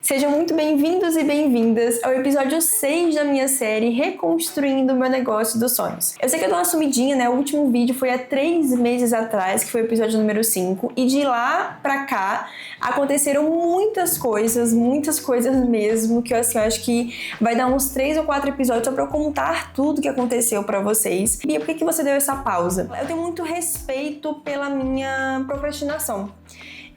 Sejam muito bem-vindos e bem-vindas ao episódio 6 da minha série Reconstruindo Meu Negócio dos Sonhos. Eu sei que eu dou uma sumidinha, né? O último vídeo foi há 3 meses atrás, que foi o episódio número 5, e de lá pra cá aconteceram muitas coisas mesmo, que eu acho que vai dar uns 3 ou 4 episódios só pra eu contar tudo que aconteceu pra vocês. E por que você deu essa pausa? Eu tenho muito respeito pela minha procrastinação.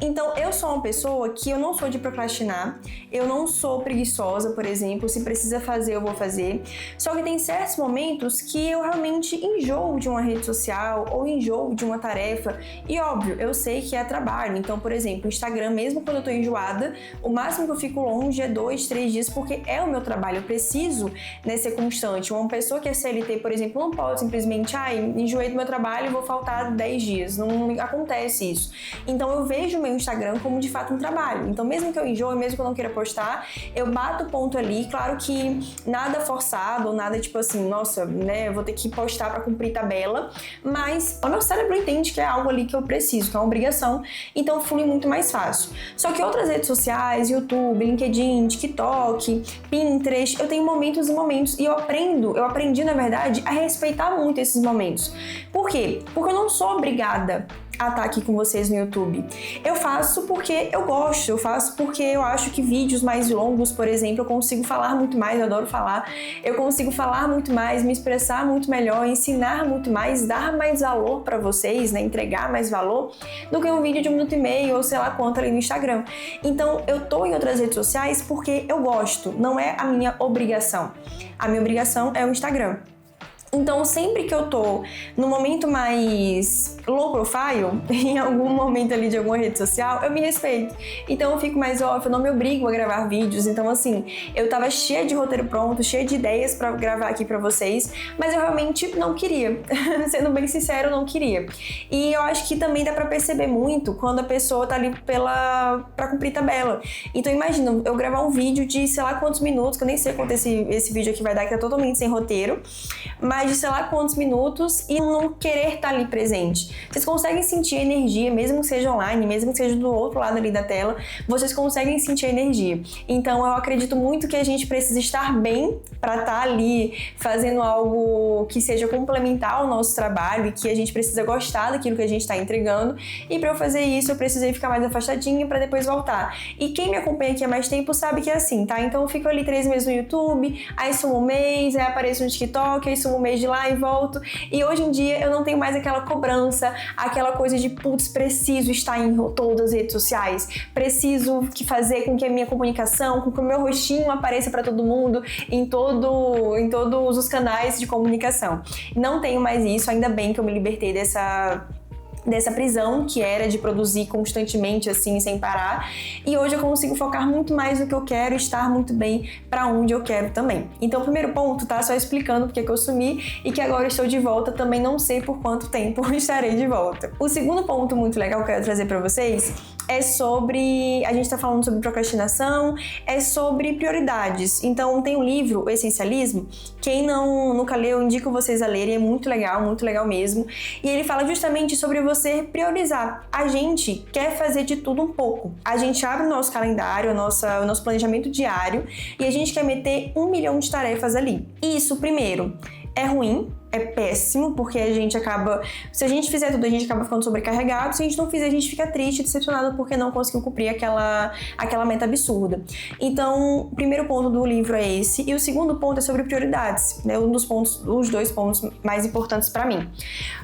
Então, eu sou uma pessoa que eu não sou de procrastinar, eu não sou preguiçosa, por exemplo, se precisa fazer, eu vou fazer. Só que tem certos momentos que eu realmente enjoo de uma rede social ou enjoo de uma tarefa. E óbvio, eu sei que é trabalho. Então, por exemplo, o Instagram, mesmo quando eu tô enjoada, o máximo que eu fico longe é 2, 3 dias, porque é o meu trabalho, eu preciso, né, ser constante. Uma pessoa que é CLT, por exemplo, não pode simplesmente, enjoei do meu trabalho e vou faltar 10 dias. Não acontece isso. Então, eu vejo o meu Instagram como de fato um trabalho. Então, mesmo que eu enjoe, mesmo que eu não queira postar, eu bato o ponto ali. Claro que nada forçado, ou nada tipo assim, nossa, né, eu vou ter que postar pra cumprir tabela, mas o meu cérebro entende que é algo ali que eu preciso, que é uma obrigação, então flui muito mais fácil. Só que outras redes sociais, YouTube, LinkedIn, TikTok, Pinterest, eu tenho momentos e momentos, e eu aprendi, na verdade, a respeitar muito esses momentos. Por quê? Porque eu não sou obrigada a estar aqui com vocês no YouTube. Eu faço porque eu gosto, eu faço porque eu acho que vídeos mais longos, por exemplo, eu consigo falar muito mais, eu adoro falar, eu consigo falar muito mais, me expressar muito melhor, ensinar muito mais, dar mais valor para vocês, né, entregar mais valor do que um vídeo de 1 minuto e meio ou sei lá quanto ali no Instagram. Então, eu tô em outras redes sociais porque eu gosto, não é a minha obrigação. A minha obrigação é o Instagram. Então, sempre que eu tô no momento mais low profile, em algum momento ali de alguma rede social, eu me respeito. Então, eu fico mais off, eu não me obrigo a gravar vídeos. Então, assim, eu tava cheia de roteiro pronto, cheia de ideias pra gravar aqui pra vocês, mas eu realmente não queria. Sendo bem sincero, eu não queria. E eu acho que também dá pra perceber muito quando a pessoa tá ali pra cumprir tabela. Então, imagina, eu gravar um vídeo de sei lá quantos minutos, que eu nem sei quanto esse vídeo aqui vai dar, que tá totalmente sem roteiro, mas de sei lá quantos minutos e não querer estar ali presente. Vocês conseguem sentir a energia, mesmo que seja online, mesmo que seja do outro lado ali da tela, vocês conseguem sentir a energia. Então eu acredito muito que a gente precisa estar bem para estar ali fazendo algo que seja complementar ao nosso trabalho e que a gente precisa gostar daquilo que a gente está entregando. E para eu fazer isso, eu precisei ficar mais afastadinha para depois voltar. E quem me acompanha aqui há mais tempo sabe que é assim, tá? Então eu fico ali 3 meses no YouTube, aí sumo um mês, aí apareço no TikTok, aí sumo um mês de lá e volto. E hoje em dia eu não tenho mais aquela cobrança, aquela coisa de putz, preciso estar em todas as redes sociais, preciso fazer com que a minha comunicação, com que o meu rostinho apareça para todo mundo em todos os canais de comunicação. Não tenho mais isso, ainda bem que eu me libertei dessa prisão que era de produzir constantemente assim, sem parar, e hoje eu consigo focar muito mais no que eu quero, estar muito bem para onde eu quero também. Então o primeiro ponto, tá? Só explicando porque que eu sumi e que agora estou de volta, também não sei por quanto tempo estarei de volta. O segundo ponto muito legal que eu quero trazer para vocês é sobre, a gente tá falando sobre procrastinação, é sobre prioridades. Então tem um livro, O Essencialismo, quem nunca leu, eu indico vocês a lerem, é muito legal mesmo, e ele fala justamente sobre você priorizar. A gente quer fazer de tudo um pouco. A gente abre o nosso calendário, o nosso planejamento diário, e a gente quer meter 1 milhão de tarefas ali. Isso, primeiro, é ruim, é péssimo, porque a gente acaba... Se a gente fizer tudo, a gente acaba ficando sobrecarregado. Se a gente não fizer, a gente fica triste, decepcionado porque não conseguiu cumprir aquela meta absurda. Então, o primeiro ponto do livro é esse. E o segundo ponto é sobre prioridades, né? Os 2 pontos mais importantes para mim.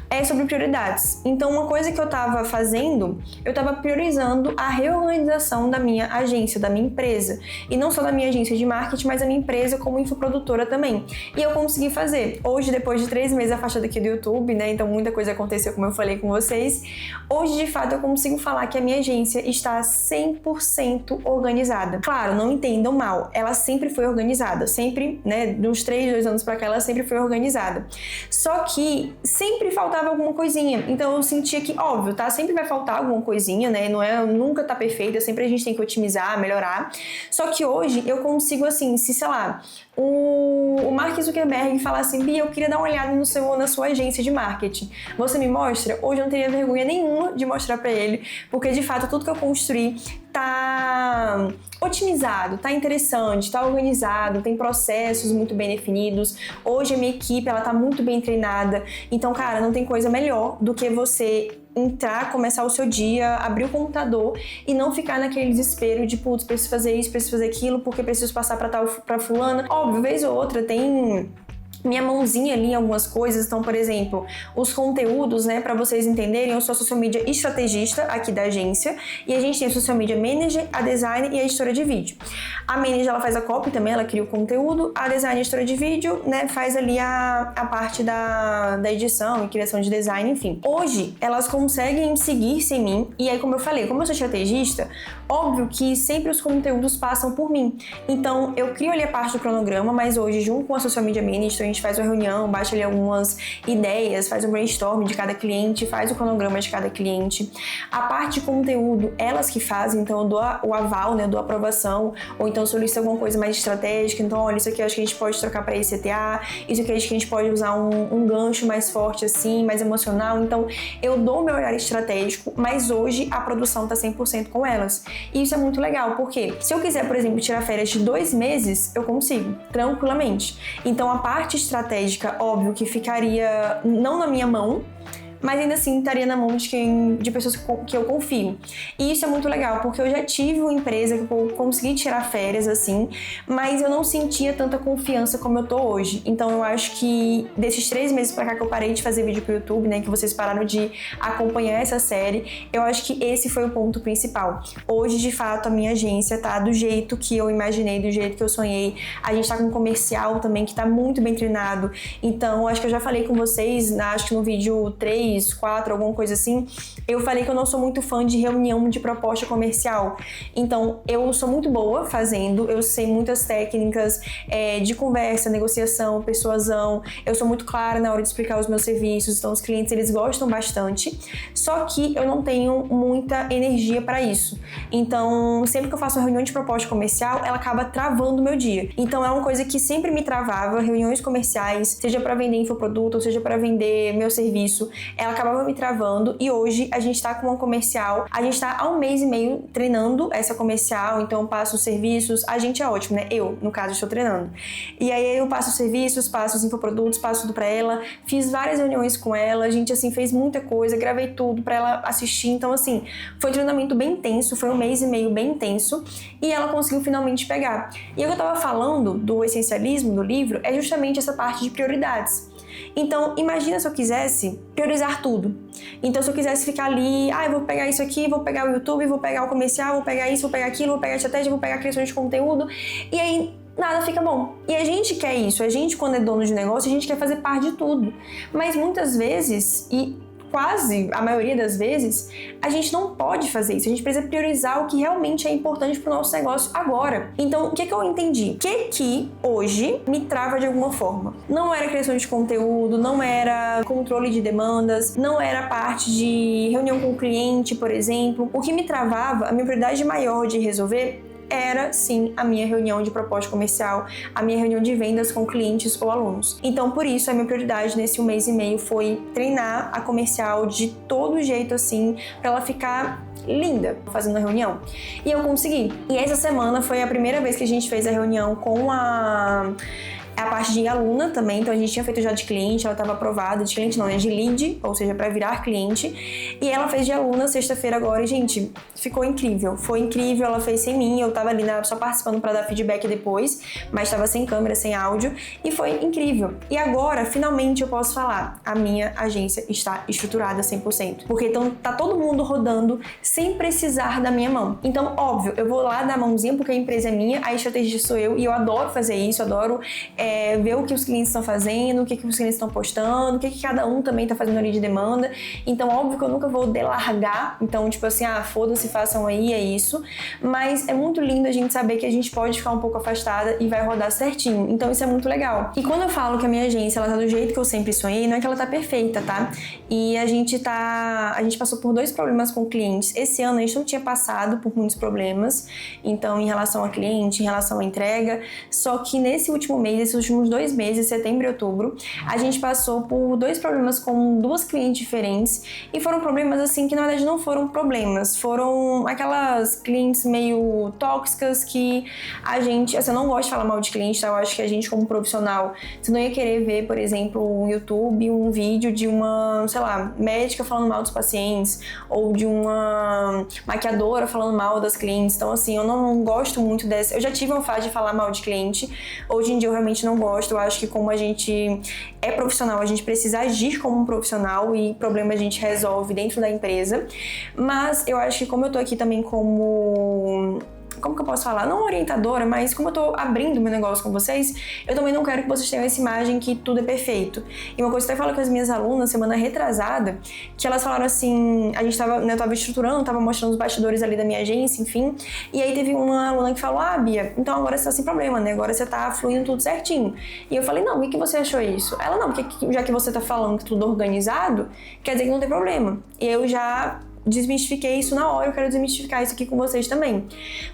É sobre prioridades. Então, uma coisa que eu tava fazendo, eu tava priorizando a reorganização da minha agência, da minha empresa. E não só da minha agência de marketing, mas da minha empresa como infoprodutora também. E eu consegui fazer. Hoje, depois de 3 meses afastada aqui do YouTube, né? Então, muita coisa aconteceu, como eu falei com vocês. Hoje, de fato, eu consigo falar que a minha agência está 100% organizada. Claro, não entendam mal. Ela sempre foi organizada. Sempre, né? Dos 2 anos pra cá, ela sempre foi organizada. Só que sempre faltava alguma coisinha. Então eu sentia que, óbvio, tá? Sempre vai faltar alguma coisinha, né? Nunca tá perfeita, sempre a gente tem que otimizar, melhorar. Só que hoje eu consigo, assim, se, sei lá, o Mark Zuckerberg falar assim, Bia, eu queria dar uma olhada trabalho na sua agência de marketing. Você me mostra? Hoje eu não teria vergonha nenhuma de mostrar para ele, porque de fato tudo que eu construí tá otimizado, tá interessante, tá organizado, tem processos muito bem definidos. Hoje a minha equipe, ela tá muito bem treinada. Então, cara, não tem coisa melhor do que você entrar, começar o seu dia, abrir o computador e não ficar naquele desespero de, putz, preciso fazer isso, preciso fazer aquilo, porque preciso passar pra fulana. Óbvio, vez ou outra tem minha mãozinha ali em algumas coisas. Então, por exemplo, os conteúdos, né, para vocês entenderem, eu sou a social media estrategista aqui da agência e a gente tem a social media manager, a designer e a editora de vídeo. A manager, ela faz a copy também, ela cria o conteúdo, a designer e a editora de vídeo, né, faz ali a parte da edição e criação de design, enfim. Hoje, elas conseguem seguir sem mim e aí, como eu falei, como eu sou estrategista, óbvio que sempre os conteúdos passam por mim. Então, eu crio ali a parte do cronograma, mas hoje, junto com a social media manager, a gente faz uma reunião, baixa ali algumas ideias, faz um brainstorm de cada cliente, faz o cronograma de cada cliente. A parte de conteúdo, elas que fazem, então eu dou o aval, né, eu dou a aprovação, ou então solicito alguma coisa mais estratégica, então olha, isso aqui eu acho que a gente pode trocar para esse CTA, isso aqui eu acho que a gente pode usar um gancho mais forte assim, mais emocional, então eu dou o meu olhar estratégico, mas hoje a produção tá 100% com elas. E isso é muito legal, porque se eu quiser, por exemplo, tirar férias de 2 meses, eu consigo, tranquilamente. Então a parte estratégica, óbvio que ficaria não na minha mão, mas ainda assim estaria na mão de pessoas que eu confio. E isso é muito legal, porque eu já tive uma empresa que eu consegui tirar férias, assim, mas eu não sentia tanta confiança como eu tô hoje. Então eu acho que desses 3 meses pra cá que eu parei de fazer vídeo pro YouTube, né, que vocês pararam de acompanhar essa série, eu acho que esse foi o ponto principal. Hoje, de fato, a minha agência tá do jeito que eu imaginei, do jeito que eu sonhei. A gente tá com um comercial também que tá muito bem treinado. Então, acho que eu já falei com vocês, acho que no vídeo 3, 4, alguma coisa assim, eu falei que eu não sou muito fã de reunião de proposta comercial. Então, eu sou muito boa fazendo, eu sei muitas técnicas de conversa, negociação, persuasão, eu sou muito clara na hora de explicar os meus serviços, então os clientes, eles gostam bastante, só que eu não tenho muita energia para isso. Então, sempre que eu faço uma reunião de proposta comercial, ela acaba travando o meu dia. Então, é uma coisa que sempre me travava, reuniões comerciais, seja para vender infoproduto, ou seja para vender meu serviço, ela acabava me travando e hoje a gente tá com uma comercial, a gente tá há 1 mês e meio treinando essa comercial, então eu passo os serviços, a gente é ótimo, né? Eu, no caso, estou treinando. E aí eu passo os serviços, passo os infoprodutos, passo tudo pra ela, fiz várias reuniões com ela, a gente, assim, fez muita coisa, gravei tudo pra ela assistir, então, assim, foi um treinamento bem intenso, foi 1 mês e meio bem intenso e ela conseguiu finalmente pegar. E o que eu tava falando do essencialismo do livro é justamente essa parte de prioridades. Então, imagina se eu quisesse priorizar tudo. Então, se eu quisesse ficar ali, eu vou pegar isso aqui, vou pegar o YouTube, vou pegar o comercial, vou pegar isso, vou pegar aquilo, vou pegar a estratégia, vou pegar a criação de conteúdo, e aí nada fica bom. E a gente quer isso, a gente, quando é dono de negócio, a gente quer fazer parte de tudo. Mas muitas vezes, quase a maioria das vezes, a gente não pode fazer isso. A gente precisa priorizar o que realmente é importante pro nosso negócio agora. Então, o que eu entendi? O que hoje me trava de alguma forma? Não era criação de conteúdo, não era controle de demandas, não era parte de reunião com o cliente, por exemplo. O que me travava, a minha prioridade maior de resolver, era sim a minha reunião de proposta comercial, a minha reunião de vendas com clientes ou alunos. Então, por isso, a minha prioridade nesse 1 mês e meio foi treinar a comercial de todo jeito, assim, pra ela ficar linda fazendo a reunião. E eu consegui. E essa semana foi a primeira vez que a gente fez a reunião com a parte de aluna também, então a gente tinha feito já de cliente, ela estava aprovada, de cliente não, né, de lead, ou seja, para virar cliente, e ela fez de aluna sexta-feira agora e, gente, ficou incrível, foi incrível, ela fez sem mim, eu tava ali só participando para dar feedback depois, mas estava sem câmera, sem áudio, e foi incrível. E agora, finalmente, eu posso falar, a minha agência está estruturada 100%, porque então tá todo mundo rodando sem precisar da minha mão. Então, óbvio, eu vou lá dar a mãozinha porque a empresa é minha, a estrategista sou eu, e eu adoro fazer isso, adoro ver o que os clientes estão fazendo, o que os clientes estão postando, o que cada um também está fazendo ali de demanda. Então, óbvio que eu nunca vou delargar, então, tipo assim, foda-se, façam aí, é isso. Mas é muito lindo a gente saber que a gente pode ficar um pouco afastada e vai rodar certinho. Então, isso é muito legal. E quando eu falo que a minha agência, ela tá do jeito que eu sempre sonhei, não é que ela tá perfeita, tá? E a gente passou por 2 problemas com clientes. Esse ano a gente não tinha passado por muitos problemas, então, em relação a cliente, em relação à entrega. Só que nesse último mês, esses últimos 2 meses, setembro e outubro, a gente passou por 2 problemas com 2 clientes diferentes, e foram problemas assim que na verdade não foram problemas, foram aquelas clientes meio tóxicas que a gente, assim, eu não gosto de falar mal de cliente, tá? Eu acho que a gente como profissional, você não ia querer ver, por exemplo, no YouTube um vídeo de uma, sei lá, médica falando mal dos pacientes, ou de uma maquiadora falando mal das clientes. Então assim, eu não gosto muito dessa, eu já tive uma fase de falar mal de cliente, hoje em dia eu realmente não gosto. Eu acho que como a gente é profissional, a gente precisa agir como um profissional, e problema a gente resolve dentro da empresa. Mas eu acho que como eu tô aqui também como que eu posso falar? Não orientadora, mas como eu tô abrindo meu negócio com vocês, eu também não quero que vocês tenham essa imagem que tudo é perfeito. E uma coisa que eu até falo com as minhas alunas, semana retrasada, que elas falaram assim, a gente tava, né, eu tava estruturando, tava mostrando os bastidores ali da minha agência, enfim, e aí teve uma aluna que falou, Bia, então agora você tá sem problema, né? Agora você tá fluindo tudo certinho. E eu falei, não, o que você achou isso? Ela, não, porque já que você tá falando que tudo organizado, quer dizer que não tem problema. E eu já desmistifiquei isso na hora, eu quero desmistificar isso aqui com vocês também.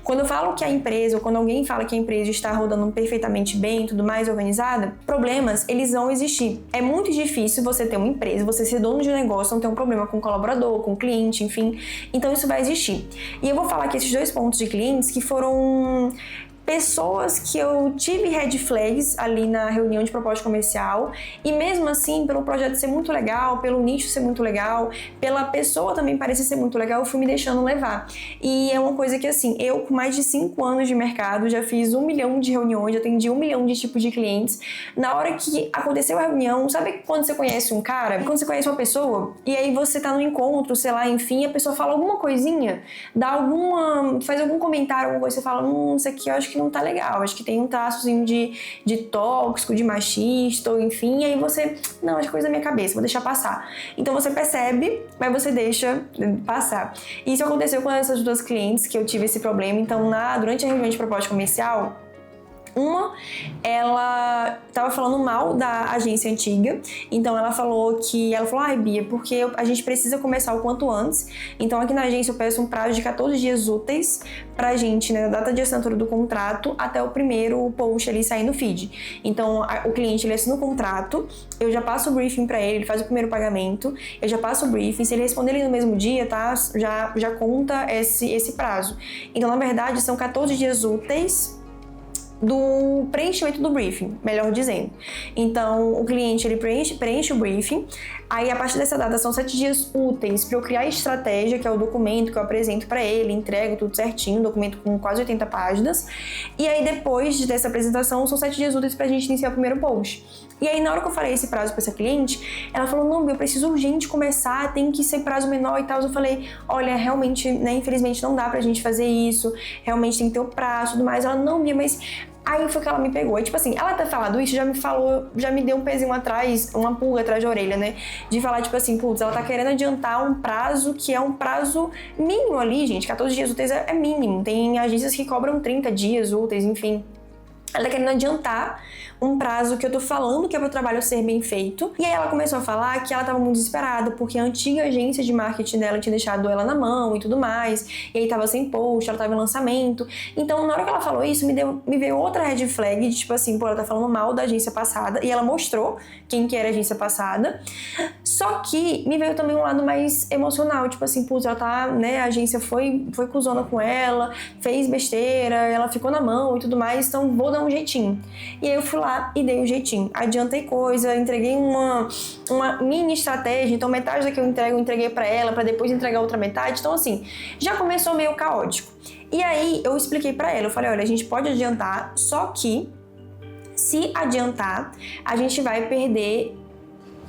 Quando eu falo que a empresa, ou quando alguém fala que a empresa está rodando perfeitamente bem, tudo mais organizada, problemas, eles vão existir. É muito difícil você ter uma empresa, você ser dono de um negócio, não ter um problema com o colaborador, com o cliente, enfim. Então isso vai existir. E eu vou falar aqui esses 2 pontos de clientes que foram pessoas que eu tive red flags ali na reunião de proposta comercial, e mesmo assim, pelo projeto ser muito legal, pelo nicho ser muito legal, pela pessoa também parecer ser muito legal, eu fui me deixando levar. E é uma coisa que assim, eu com mais de 5 anos de mercado, já fiz 1 milhão de reuniões, já atendi 1 milhão de tipos de clientes. Na hora que aconteceu a reunião, sabe quando você conhece um cara, quando você conhece uma pessoa, e aí você tá no encontro, sei lá, enfim, a pessoa fala alguma coisinha, faz algum comentário, alguma coisa, você fala, isso aqui eu acho que não tá legal, acho que tem um traçozinho de tóxico, de machista, ou enfim, e aí você, não, acho que é coisa da minha cabeça, vou deixar passar. Então você percebe, mas você deixa passar. E isso aconteceu com essas 2 clientes que eu tive esse problema. Então durante a reunião de proposta comercial, ela tava falando mal da agência antiga, então ela falou, ai Bia, porque a gente precisa começar o quanto antes, então aqui na agência eu peço um prazo de 14 dias úteis pra gente, né, na data de assinatura do contrato, até o primeiro post ali sair no feed. Então o cliente, ele assina o contrato, eu já passo o briefing pra ele faz o primeiro pagamento, eu já passo o briefing, se ele responder ele no mesmo dia, tá, já conta esse prazo. Então na verdade são 14 dias úteis do preenchimento do briefing, melhor dizendo. Então, o cliente, ele preenche o briefing, aí a partir dessa data são 7 dias úteis para eu criar a estratégia, que é o documento que eu apresento para ele, entrego tudo certinho, documento com quase 80 páginas, e aí depois dessa apresentação são 7 dias úteis pra gente iniciar o primeiro post. E aí na hora que eu falei esse prazo pra essa cliente, ela falou, não, eu preciso urgente começar, tem que ser prazo menor e tal. Eu falei, olha, realmente, né, infelizmente não dá pra gente fazer isso, realmente tem que ter o prazo e tudo mais. Ela, não, Bia, mas... Aí foi que ela me pegou. E tipo assim, ela ter falado isso já me deu um pezinho atrás, uma pulga atrás da orelha, né? De falar tipo assim, putz, ela tá querendo adiantar um prazo que é um prazo mínimo ali, gente. 14 dias úteis é mínimo. Tem agências que cobram 30 dias úteis, enfim. Ela tá querendo adiantar um prazo que eu tô falando que é pro trabalho ser bem feito. E aí ela começou a falar que ela tava muito desesperada, porque a antiga agência de marketing dela tinha deixado ela na mão e tudo mais. E aí tava sem post, ela tava em lançamento. Então, na hora que ela falou isso, me veio outra red flag, de tipo assim, pô, ela tá falando mal da agência passada. E ela mostrou quem que era a agência passada. Só que me veio também um lado mais emocional, tipo assim, putz, ela tá, né, a agência foi cuzona com ela, fez besteira, ela ficou na mão e tudo mais, então vou dar um jeitinho. E aí eu fui lá e dei um jeitinho. Adiantei coisa, entreguei uma mini estratégia, então metade da que eu entreguei pra ela, pra depois entregar outra metade. Então assim, já começou meio caótico. E aí eu expliquei pra ela, eu falei, olha, a gente pode adiantar, só que se adiantar, a gente vai perder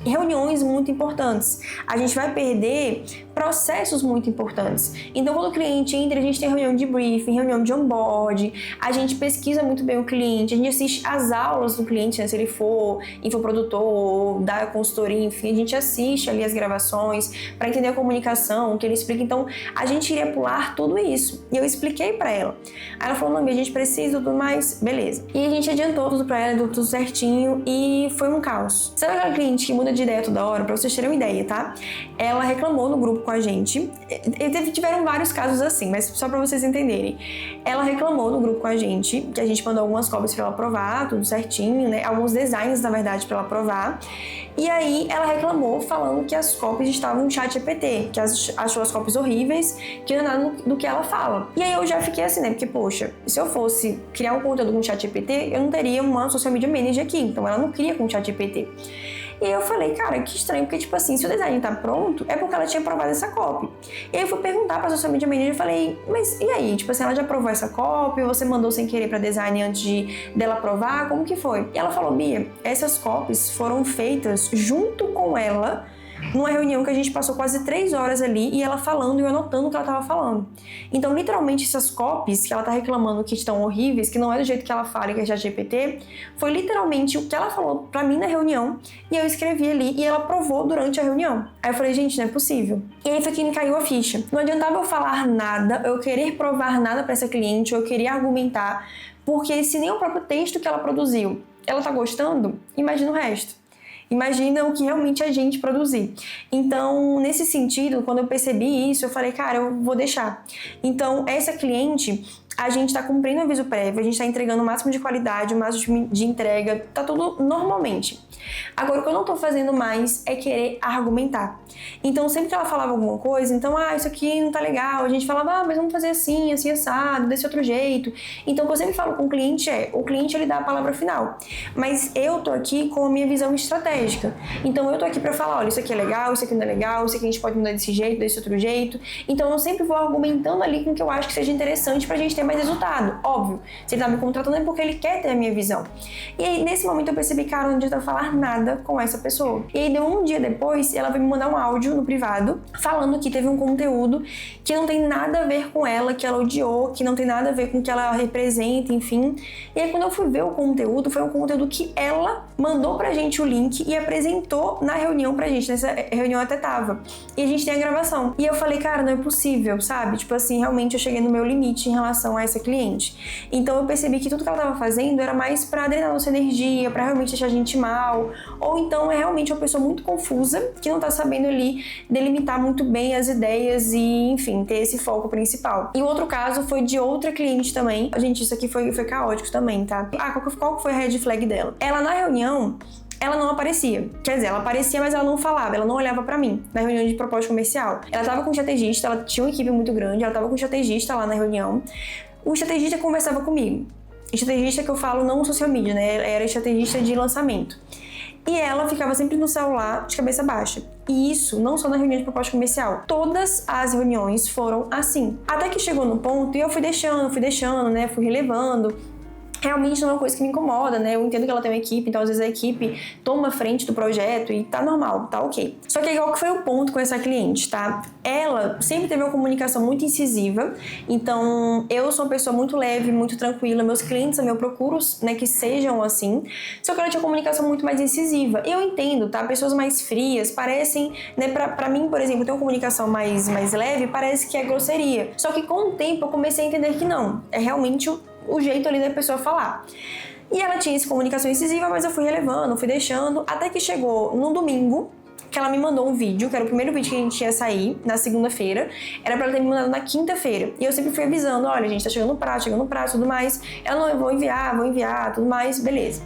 reuniões muito importantes. A gente vai perder processos muito importantes. Então, quando o cliente entra, a gente tem reunião de briefing, reunião de onboard, a gente pesquisa muito bem o cliente, a gente assiste as aulas do cliente, né, se ele for infoprodutor, da consultoria, enfim, a gente assiste ali as gravações para entender a comunicação, o que ele explica. Então, a gente iria pular tudo isso. E eu expliquei para ela. Aí ela falou, não, a gente precisa tudo mais, beleza. E a gente adiantou tudo para ela, deu tudo certinho e foi um caos. Sabe aquela cliente que muda muda de ideia toda hora, pra vocês terem uma ideia, tá? Ela reclamou no grupo com a gente. Tiveram vários casos assim, mas só pra vocês entenderem. Ela reclamou no grupo com a gente, que a gente mandou algumas cópias pra ela aprovar, tudo certinho, né? Alguns designs, na verdade, pra ela aprovar. E aí ela reclamou falando que as cópias estavam no ChatGPT, que achou as cópias horríveis, que não é nada do que ela fala. E aí eu já fiquei assim, né? Porque, poxa, se eu fosse criar um conteúdo com o ChatGPT, eu não teria uma social media manager aqui. Então ela não cria com o ChatGPT. E aí eu falei, cara, que estranho, porque, tipo assim, se o design tá pronto, é porque ela tinha aprovado essa copy. E aí eu fui perguntar pra social media manager e falei, mas e aí? Tipo assim, ela já aprovou essa copy? Você mandou sem querer pra design antes dela aprovar? Como que foi? E ela falou, Bia, essas copies foram feitas junto com ela, numa reunião que a gente passou quase 3 horas ali, e ela falando e eu anotando o que ela tava falando. Então, literalmente, essas copies que ela tá reclamando que estão horríveis, que não é do jeito que ela fala, que é ChatGPT, foi literalmente o que ela falou pra mim na reunião, e eu escrevi ali, e ela aprovou durante a reunião. Aí eu falei, gente, não é possível. E aí foi que me caiu a ficha. Não adiantava eu falar nada, eu querer provar nada pra essa cliente, eu queria argumentar, porque se nem o próprio texto que ela produziu, ela tá gostando, imagina o resto. Imagina o que realmente a gente produzir. Então, nesse sentido, quando eu percebi isso, eu falei, cara, eu vou deixar. Então, essa cliente, a gente tá cumprindo o aviso prévio, a gente tá entregando o máximo de qualidade, o máximo de entrega, tá tudo normalmente. Agora, o que eu não tô fazendo mais é querer argumentar. Então, sempre que ela falava alguma coisa, então, isso aqui não tá legal, a gente falava, mas vamos fazer assim, assim, assado, desse outro jeito. Então, o que eu sempre falo com o cliente ele dá a palavra final. Mas eu tô aqui com a minha visão estratégica. Então, eu tô aqui pra falar, olha, isso aqui é legal, isso aqui não é legal, isso aqui a gente pode mudar desse jeito, desse outro jeito. Então, eu sempre vou argumentando ali com o que eu acho que seja interessante pra gente ter mais resultado. Óbvio, se ele tá me contratando é porque ele quer ter a minha visão. E aí, nesse momento, eu percebi, cara, não adianta falar nada com essa pessoa. E aí, deu um dia depois, ela veio me mandar um áudio no privado, falando que teve um conteúdo que não tem nada a ver com ela, que ela odiou, que não tem nada a ver com o que ela representa, enfim. E aí, quando eu fui ver o conteúdo, foi um conteúdo que ela mandou pra gente o link e apresentou na reunião pra gente. Nessa reunião até tava. E a gente tem a gravação. E eu falei, cara, não é possível, sabe? Tipo assim, realmente eu cheguei no meu limite em relação a essa cliente. Então eu percebi que tudo que ela tava fazendo era mais pra drenar nossa energia, pra realmente deixar a gente mal. Ou então é realmente uma pessoa muito confusa, que não tá sabendo ali delimitar muito bem as ideias e, enfim, ter esse foco principal. E o outro caso foi de outra cliente também. Gente, isso aqui foi caótico também, tá? Qual foi a red flag dela? Ela, na reunião, ela não aparecia. Quer dizer, ela aparecia, mas ela não falava, ela não olhava pra mim, na reunião de proposta comercial. Ela tava com um estrategista, ela tinha uma equipe muito grande, ela tava com um estrategista lá na reunião. O estrategista conversava comigo. Estrategista que eu falo não social media, né? Era estrategista de lançamento. E ela ficava sempre no celular de cabeça baixa. E isso não só na reunião de proposta comercial. Todas as reuniões foram assim. Até que chegou no ponto e eu fui deixando, né? Fui relevando. Realmente não é uma coisa que me incomoda, né? Eu entendo que ela tem uma equipe, então às vezes a equipe toma a frente do projeto e tá normal, tá ok. Só que qual que foi o ponto com essa cliente, tá? Ela sempre teve uma comunicação muito incisiva, então eu sou uma pessoa muito leve, muito tranquila, meus clientes também eu procuro, né, que sejam assim, só que ela tinha uma comunicação muito mais incisiva. Eu entendo, tá? Pessoas mais frias parecem, né, pra mim, por exemplo, ter uma comunicação mais leve, parece que é grosseria. Só que com o tempo eu comecei a entender que não, é realmente o jeito ali da pessoa falar. E ela tinha essa comunicação incisiva, mas eu fui relevando, fui deixando, até que chegou no domingo, que ela me mandou um vídeo, que era o primeiro vídeo que a gente ia sair, na segunda-feira. Era pra ela ter me mandado na quinta-feira. E eu sempre fui avisando, olha, gente, tá chegando o prazo, tudo mais. Ela, não, eu vou enviar, tudo mais, beleza.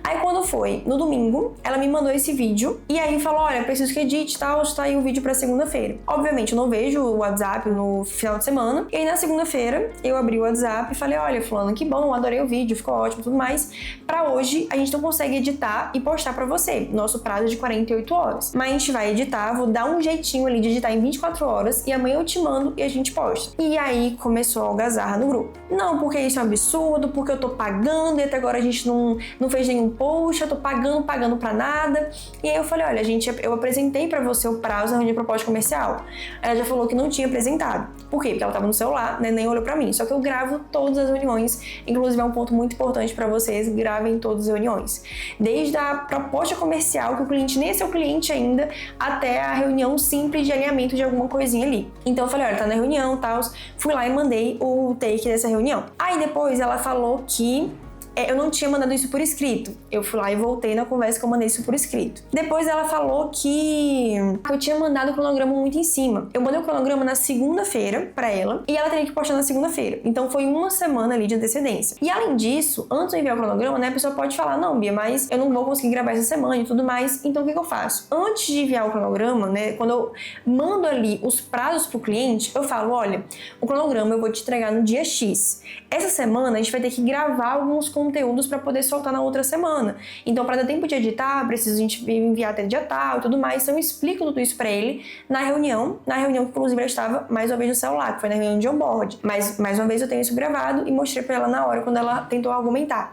Aí quando foi no domingo, ela me mandou esse vídeo, e aí falou, olha, preciso que edite, tal, tá aí o vídeo pra segunda-feira. Obviamente, eu não vejo o WhatsApp no final de semana. E aí na segunda-feira, eu abri o WhatsApp e falei, olha, fulano, que bom, adorei o vídeo, ficou ótimo, tudo mais. Pra hoje, a gente não consegue editar e postar pra você. Nosso prazo é de 48 horas. Mas a gente vai editar, vou dar um jeitinho ali de editar em 24 horas e amanhã eu te mando e a gente posta. E aí começou a algazarra no grupo. Não, porque isso é um absurdo, porque eu tô pagando e até agora a gente não fez nenhum post, eu tô pagando pra nada. E aí eu falei, olha, gente, eu apresentei pra você o prazo da reunião de proposta comercial. Ela já falou que não tinha apresentado. Por quê? Porque ela tava no celular, né, nem olhou pra mim. Só que eu gravo todas as reuniões, inclusive é um ponto muito importante pra vocês, gravem todas as reuniões. Desde a proposta comercial, que o cliente nem é seu cliente ainda, até a reunião simples de alinhamento de alguma coisinha ali. Então eu falei, olha, tá na reunião, tal. Fui lá e mandei o take dessa reunião. Aí depois ela falou que eu não tinha mandado isso por escrito. Eu fui lá e voltei na conversa que eu mandei isso por escrito. Depois ela falou que eu tinha mandado o cronograma muito em cima. Eu mandei o cronograma na segunda-feira pra ela e ela teria que postar na segunda-feira. Então foi uma semana ali de antecedência. E além disso, antes de enviar o cronograma, né, a pessoa pode falar, não, Bia, mas eu não vou conseguir gravar essa semana e tudo mais. Então o que eu faço? Antes de enviar o cronograma, né, quando eu mando ali os prazos pro cliente, eu falo, olha, o cronograma eu vou te entregar no dia X. Essa semana a gente vai ter que gravar alguns conteúdos para poder soltar na outra semana. Então, para dar tempo de editar, preciso a gente enviar até dia tal e tudo mais. Então, eu explico tudo isso para ele na reunião que inclusive ela estava mais uma vez no celular, que foi na reunião de onboard. Mas, mais uma vez, eu tenho isso gravado e mostrei para ela na hora, quando ela tentou argumentar.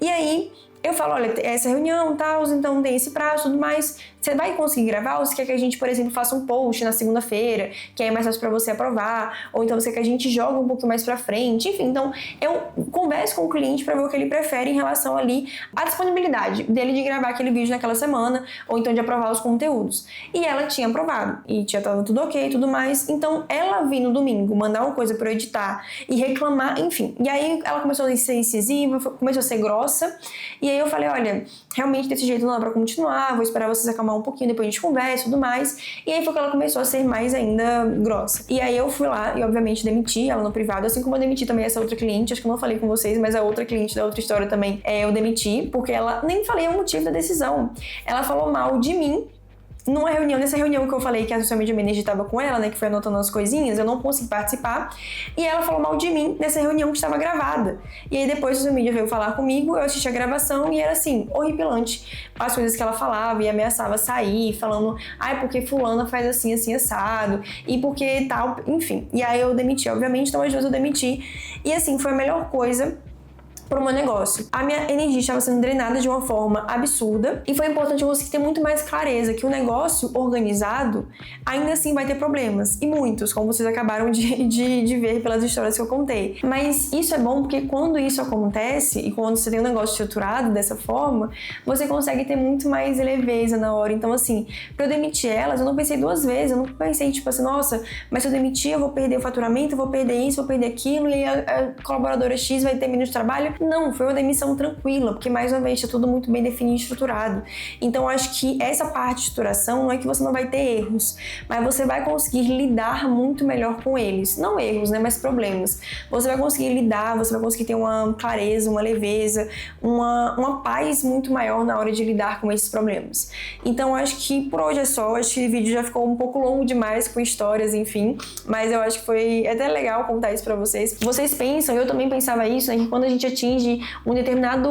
E aí, eu falo, olha, essa reunião, tal, então tem esse prazo e tudo mais, você vai conseguir gravar ou você quer que a gente, por exemplo, faça um post na segunda-feira, que aí é mais fácil pra você aprovar, ou então você quer que a gente jogue um pouquinho mais pra frente, enfim, então eu converso com o cliente pra ver o que ele prefere em relação ali à disponibilidade dele de gravar aquele vídeo naquela semana, ou então de aprovar os conteúdos. E ela tinha aprovado, e tinha estado tudo ok e tudo mais, então ela vir no domingo, mandar uma coisa pra eu editar e reclamar, enfim. E aí ela começou a ser incisiva, começou a ser grossa, e aí eu falei, olha, realmente desse jeito não dá pra continuar, vou esperar vocês acalmar um pouquinho, depois a gente conversa e tudo mais. E aí foi que ela começou a ser mais ainda grossa. E aí eu fui lá e obviamente demiti ela no privado, assim como eu demiti também essa outra cliente, acho que eu não falei com vocês, mas a outra cliente da outra história também eu demiti, porque ela nem falei o motivo da decisão. Ela falou mal de mim nessa reunião que eu falei que a social media manager estava com ela, né, que foi anotando as coisinhas, eu não consegui participar, e ela falou mal de mim nessa reunião que estava gravada. E aí depois a social media veio falar comigo, eu assisti a gravação e era assim, horripilante, as coisas que ela falava e ameaçava sair, falando, porque fulana faz assim, assim, assado, e porque tal, enfim. E aí eu demiti, obviamente, então as duas eu demiti, e assim, foi a melhor coisa para o meu negócio. A minha energia estava sendo drenada de uma forma absurda e foi importante eu conseguir ter muito mais clareza que o negócio organizado ainda assim vai ter problemas, e muitos, como vocês acabaram de ver pelas histórias que eu contei. Mas isso é bom porque quando isso acontece e quando você tem um negócio estruturado dessa forma, você consegue ter muito mais leveza na hora. Então assim, para eu demitir elas, eu não pensei duas vezes, eu não pensei tipo assim, nossa, mas se eu demitir eu vou perder o faturamento, eu vou perder isso, vou perder aquilo, e aí a colaboradora X vai ter menos trabalho. Não, foi uma demissão tranquila, porque mais uma vez está tudo muito bem definido e estruturado. Então acho que essa parte de estruturação não é que você não vai ter erros, mas você vai conseguir lidar muito melhor com eles. Não erros, né, mas problemas. Você vai conseguir lidar, você vai conseguir ter uma clareza, uma leveza, uma paz muito maior na hora de lidar com esses problemas. Então acho que por hoje é só, acho que o vídeo já ficou um pouco longo demais com histórias, enfim, mas eu acho que foi até legal contar isso pra vocês. Vocês pensam, eu também pensava isso, né, que quando a gente atinge um determinado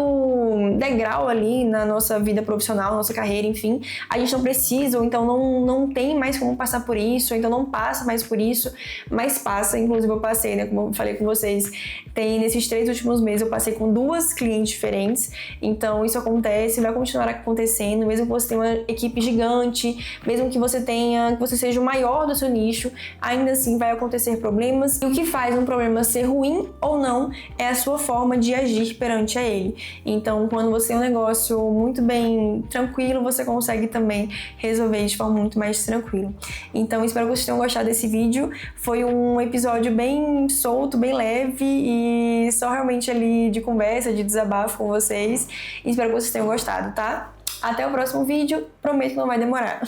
degrau ali na nossa vida profissional, nossa carreira, enfim, a gente não precisa, ou então não tem mais como passar por isso, ou então não passa mais por isso, mas passa. Inclusive eu passei, né, como eu falei com vocês, nesses 3 últimos meses eu passei com 2 clientes diferentes, então isso acontece, vai continuar acontecendo, mesmo que você tenha uma equipe gigante, mesmo que você seja o maior do seu nicho, ainda assim vai acontecer problemas, e o que faz um problema ser ruim ou não é a sua forma de agir perante a ele. Então, quando você tem um negócio muito bem tranquilo, você consegue também resolver de forma muito mais tranquila. Então, espero que vocês tenham gostado desse vídeo. Foi um episódio bem solto, bem leve e só realmente ali de conversa, de desabafo com vocês. E espero que vocês tenham gostado, tá? Até o próximo vídeo, prometo que não vai demorar.